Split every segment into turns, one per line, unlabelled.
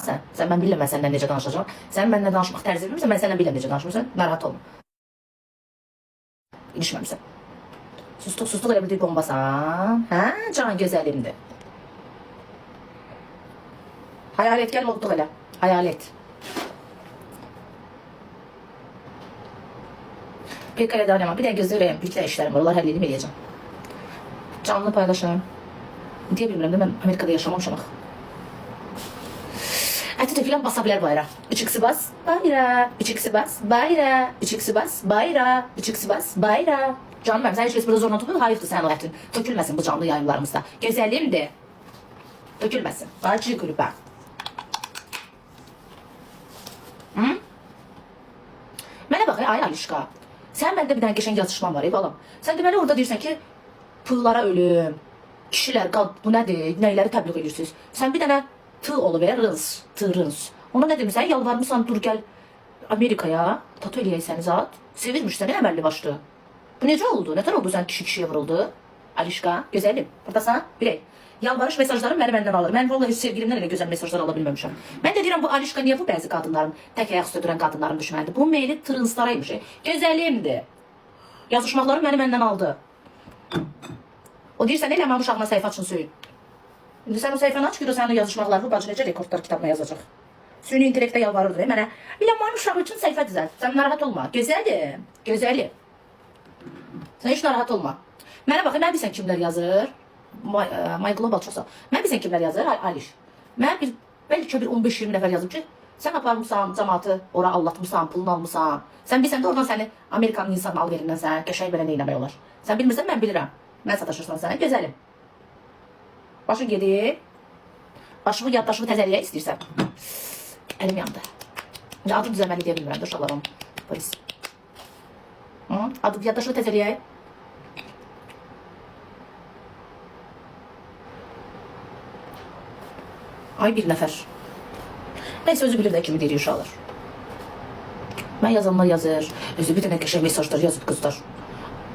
Sən mən bilirəm mən səndən necə danışacağam. Sən mənlə danışmaq tərzi bilmirsən, mən səndən bilirəm necə danışmırsan. Narahat olma. İlişməmisən. Susluq elə bildik bombasan. Hə, can gözəlimdir. Hayal et, gəlmə olduq elə. Hayal et. Bir kare daha bir de gözləyirəm. Bir də işlərim var. Onlar həll edib eləyəcəm. Canlı paylaşım. Deyə bilmirəm də mən Amerikada yaşamamışam axı. Əti tökülən basa bilər bayra. 3x bas, bayra. 3x bas, bayra. 3x bas, bayra. 3x bas, bayra. Canım mənim, sən heç kəs burada zorla tutmuyor. Hayıfdır sənin o ətin. Tökülməsin bu canlı yayımlarımızda. Gözəlimdir. Tökülməsin. Acı qürübə. Mənə bax, ay Alişka. Sən məndə bir dənə qəşəng yazışman var, balam. Sən deməli orada deyirsən ki, pullara ölüm, kişilər, bu nədir, nəyləri təbliğ edirsiniz? Sən bir dənə tığ oluver, rız. Ona nə demirsən, yalvarmışsan, dur gəl Amerikaya, tatu eləyək səni zat. Sevirmişsən, nə əməlli başlı? Bu necə oldu? Nətər oldu sən kişiyə vuruldu? Alişka, gözəlim, buradasan, bilək. Yalvarış mesajlarım məni məndən alır. Mən vallahi heç sevgilimdən elə gözəl mesajlar ala bilməmişəm. Mən də deyirəm bu Alişka niyə bu bəzi qadınların, tək ayaq üstə duran qadınların düşmənidir? Bu meyli tırınslaraymış. Gözəlimdir. Yazışmaqları məndən aldı. O deyirsən, elə mənim uşağına səhifə açın söyün. İndi sən o səhifəni aç, gör o sənin yazışmaqları bu bacı necə rekordlar kitabına yazacaq. Süni intellektə yalvarırdı mənə. Elə mənim uşağı üçün səhifə düzəlt. Sən narahat olma. Gözəlim. Gözəlim. Sən heç narahat olma. Mənə baxın, mən bilsən kimlər yazır? My Global çox sağ. Mən bilsən kimlər yazır? Aliş. Mən bəlkə bir 15-20 nəfər yazıb ki, sən aparmışsan cəmaatı, ora allatmışsan, pulunu almışsan. Sən bilsən də oradan səni Amerikanın insanı alverindən sən qəşəng belə neyləmək olar. Sən bilmirsən, mən bilirəm. Mən sataşırsan sənə, gözəlim. Başın gedib. Başımı yaddaşımı təzəliyə istəyirsən. Əlim yandı. Adım düzəlməni deyə bilmirəm də uşaqlarım. Polis. Adım yaddaşımı təzəliyə. Ay bir nəfər. Neyse özü bilir də kimi deyir uşaqlar. Mən yazanlar yazır. Özü bir dənə qəşəng mesajlar yazıb qızlar.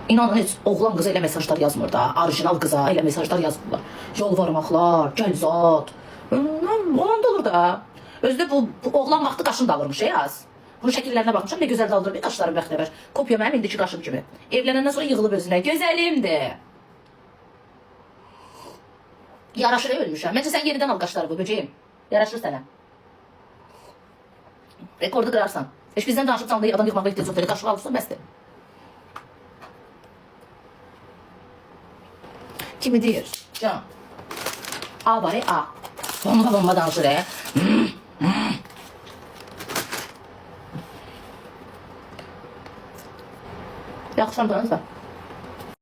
İnanın heç oğlan qıza elə mesajlar yazmır da. Orijinal qıza elə mesajlar yazmırlar. Yalvarmaqlar, gəl zat. Olanda olur da. Özü də bu oğlan vaxtı qaşını da alırmış az. Bunun şəkillərinə baxmışam, ne gözəl daldırır. Bir qaşlarım bəxtə ver. Kopya mənim indiki qaşım kimi. Evlənəndən sonra yığılıb özünə. Gözəlimdir. Yaraşır ölmüşəm. Məncə sən yenidən al qaşları bu böceğim. Yaraşır sənə. Rekordu qırarsan. Heç bizdən danışıb canlı adam yığmaqla ihtiyac yoxdur. Qaşını alırsan bəsdir. Kimi deyir? Can. A var A. Bomba danışır Yaxşı, tanınız da.